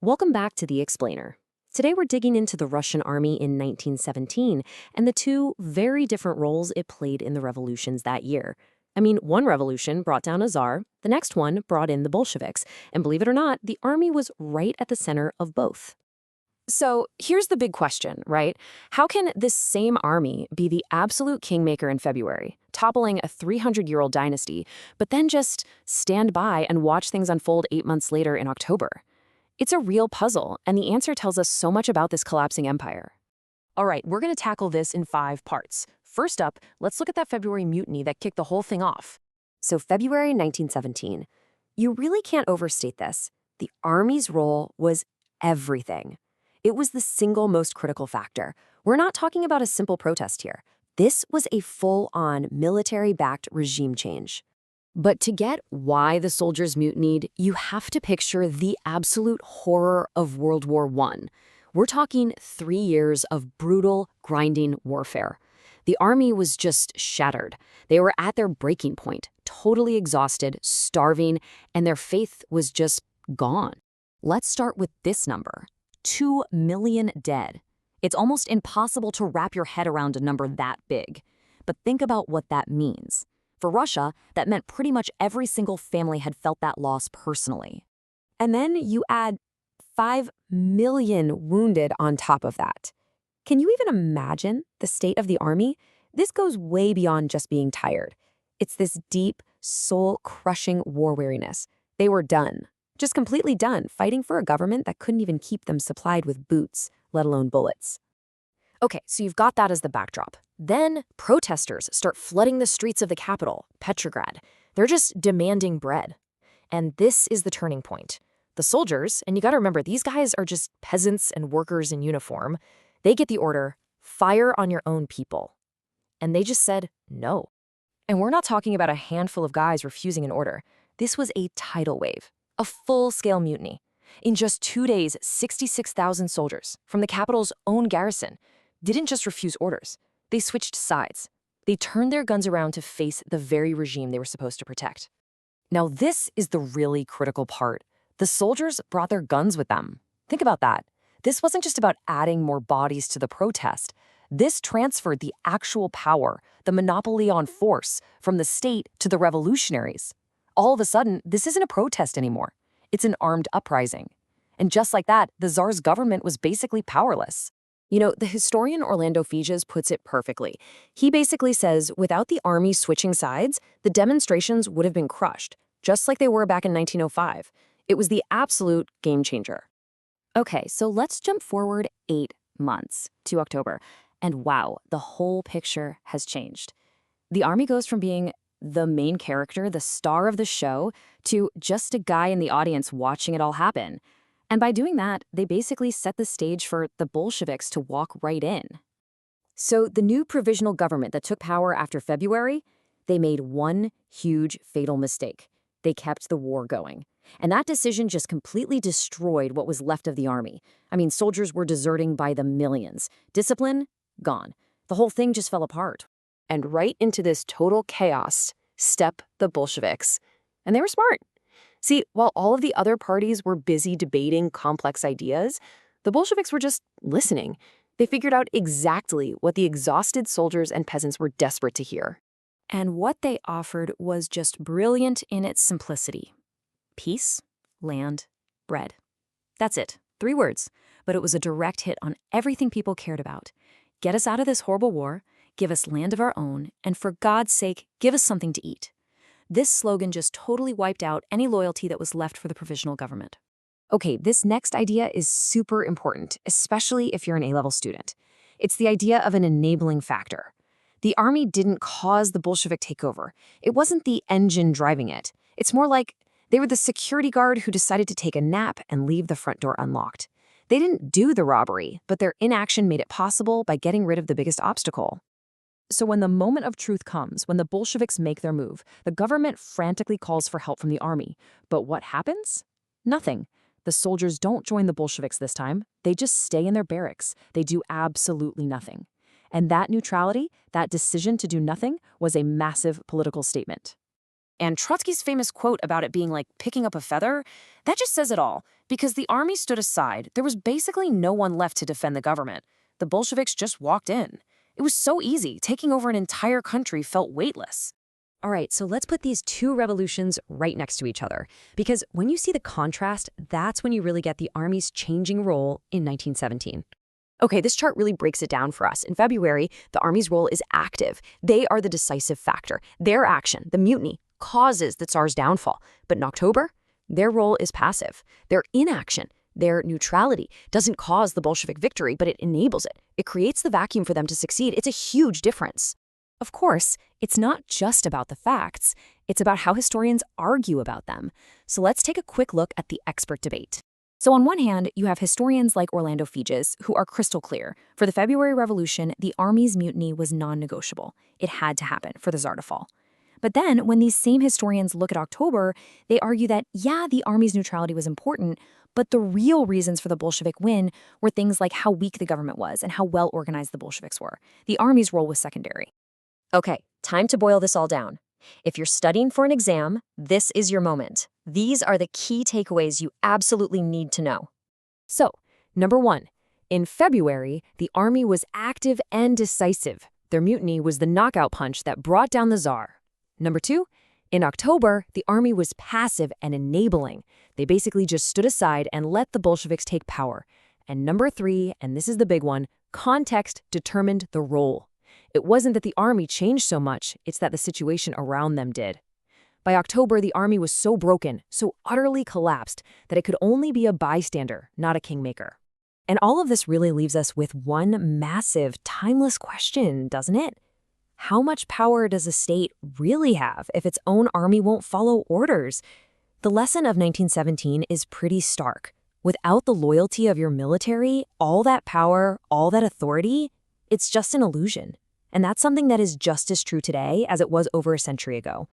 Welcome back to The Explainer. Today we're digging into the Russian army in 1917 and the two very different roles it played in the revolutions that year. One revolution brought down a czar, the next one brought in the Bolsheviks, and believe it or not, the army was right at the center of both. So here's the big question, right? How can this same army be the absolute kingmaker in February, toppling a 300-year-old dynasty, but then just stand by and watch things unfold 8 months later in October? It's a real puzzle, and the answer tells us so much about this collapsing empire. All right, we're going to tackle this in 5 parts. First up, let's look at that February mutiny that kicked the whole thing off. So February 1917. You really can't overstate this. The army's role was everything. It was the single most critical factor. We're not talking about a simple protest here. This was a full-on military-backed regime change. But to get why the soldiers mutinied, you have to picture the absolute horror of World War I. We're talking 3 years of brutal, grinding warfare. The army was just shattered. They were at their breaking point, totally exhausted, starving, and their faith was just gone. Let's start with this number: 2 million dead. It's almost impossible to wrap your head around a number that big. But think about what that means. For Russia, that meant pretty much every single family had felt that loss personally. And then you add 5 million wounded on top of that. Can you even imagine the state of the army? This goes way beyond just being tired. It's this deep, soul-crushing war weariness. They were done, just completely done, fighting for a government that couldn't even keep them supplied with boots, let alone bullets. Okay, so you've got that as the backdrop. Then protesters start flooding the streets of the capital, Petrograd. They're just demanding bread. And this is the turning point. The soldiers, and you gotta remember, these guys are just peasants and workers in uniform, they get the order, fire on your own people. And they just said no. And we're not talking about a handful of guys refusing an order. This was a tidal wave, a full-scale mutiny. In just 2 days, 66,000 soldiers from the capital's own garrison didn't just refuse orders. They switched sides. They turned their guns around to face the very regime they were supposed to protect. Now, this is the really critical part. The soldiers brought their guns with them. Think about that. This wasn't just about adding more bodies to the protest. This transferred the actual power, the monopoly on force, from the state to the revolutionaries. All of a sudden, this isn't a protest anymore. It's an armed uprising. And just like that, the Tsar's government was basically powerless. The historian Orlando Figes puts it perfectly. He basically says, without the army switching sides, the demonstrations would have been crushed, just like they were back in 1905. It was the absolute game changer. Okay, so let's jump forward 8 months to October. And wow, the whole picture has changed. The army goes from being the main character, the star of the show, to just a guy in the audience watching it all happen. And by doing that, they basically set the stage for the Bolsheviks to walk right in. So the new provisional government that took power after February, they made one huge fatal mistake. They kept the war going. And that decision just completely destroyed what was left of the army. Soldiers were deserting by the millions. Discipline? Gone. The whole thing just fell apart. And right into this total chaos step the Bolsheviks. And they were smart. See, while all of the other parties were busy debating complex ideas, the Bolsheviks were just listening. They figured out exactly what the exhausted soldiers and peasants were desperate to hear. And what they offered was just brilliant in its simplicity. Peace, land, bread. That's it. 3 words. But it was a direct hit on everything people cared about. Get us out of this horrible war, give us land of our own, and for God's sake, give us something to eat. This slogan just totally wiped out any loyalty that was left for the provisional government. Okay, this next idea is super important, especially if you're an A-level student. It's the idea of an enabling factor. The army didn't cause the Bolshevik takeover. It wasn't the engine driving it. It's more like they were the security guard who decided to take a nap and leave the front door unlocked. They didn't do the robbery, but their inaction made it possible by getting rid of the biggest obstacle. So when the moment of truth comes, when the Bolsheviks make their move, the government frantically calls for help from the army. But what happens? Nothing. The soldiers don't join the Bolsheviks this time. They just stay in their barracks. They do absolutely nothing. And that neutrality, that decision to do nothing, was a massive political statement. And Trotsky's famous quote about it being like picking up a feather, that just says it all. Because the army stood aside, there was basically no one left to defend the government. The Bolsheviks just walked in. It was so easy. Taking over an entire country felt weightless. All right, so let's put these two revolutions right next to each other. Because when you see the contrast, that's when you really get the army's changing role in 1917. Okay, this chart really breaks it down for us. In February, the army's role is active. They are the decisive factor. Their action, the mutiny, causes the Tsar's downfall. But in October, their role is passive. Their inaction, their neutrality, doesn't cause the Bolshevik victory, but it enables it. It creates the vacuum for them to succeed. It's a huge difference. Of course, it's not just about the facts. It's about how historians argue about them. So let's take a quick look at the expert debate. So on one hand, you have historians like Orlando Figes, who are crystal clear. For the February Revolution, the army's mutiny was non-negotiable. It had to happen for the Tsar to fall. But then, when these same historians look at October, they argue that, yeah, the army's neutrality was important, but the real reasons for the Bolshevik win were things like how weak the government was and how well organized the Bolsheviks were. The army's role was secondary. Okay, time to boil this all down. If you're studying for an exam, this is your moment. These are the key takeaways you absolutely need to know. So, number 1, in February, the army was active and decisive. Their mutiny was the knockout punch that brought down the Tsar. Number 2, in October, the army was passive and enabling. They basically just stood aside and let the Bolsheviks take power. And number 3, and this is the big one, context determined the role. It wasn't that the army changed so much, it's that the situation around them did. By October, the army was so broken, so utterly collapsed, that it could only be a bystander, not a kingmaker. And all of this really leaves us with one massive, timeless question, doesn't it? How much power does a state really have if its own army won't follow orders? The lesson of 1917 is pretty stark. Without the loyalty of your military, all that power, all that authority, it's just an illusion. And that's something that is just as true today as it was over a century ago.